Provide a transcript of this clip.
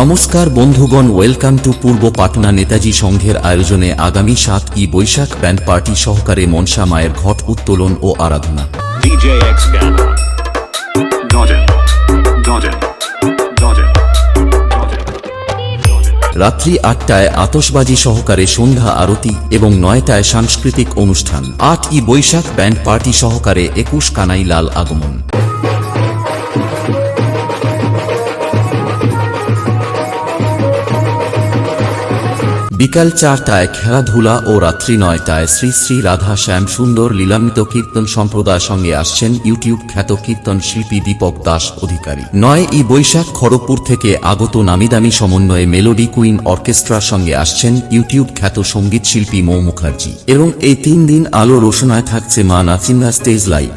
নমস্কার বন্ধুগণ, welcome to পূর্ব পাটনা নেতাজি সংঘের আয়োজনে আগামী 7ই বৈশাখ ব্যান্ড পার্টি সহকারে মনসা মায়ের ঘট উত্তোলন ও আরাধনা। DJ X Gamma. Dodger. Dodger. Dodger. রাত্রি 8টায় আতশবাজি সহকারে সন্ধ্যা আরতি এবং 9টায় সাংস্কৃতিক অনুষ্ঠান। 8ই বৈশাখ ব্যান্ড পার্টি সহকারে 21 কানাই লাল আগমন। বিকাল 4টায় খেলাধুলা ও রাত্রি 9টায় শ্রী শ্রী রাধা শ্যাম সুন্দর লীলামৃত কীর্তন সম্প্রদায়ের সঙ্গে আসছেন ইউটিউব খ্যাত কীর্তন শিল্পী দীপক দাস অধিকারী। 9ই বৈশাখ খড়গপুর থেকে আগত নামিদামি সমন্বয়ে মেলোডি কুইন অর্কেস্ট্রার সঙ্গে আসছেন ইউটিউব খ্যাত সঙ্গীত শিল্পী মৌ মুখার্জি। এবং এই 3 দিন আলো রোশনায় থাকছে মা নাচিন্দা স্টেজ লাইভ।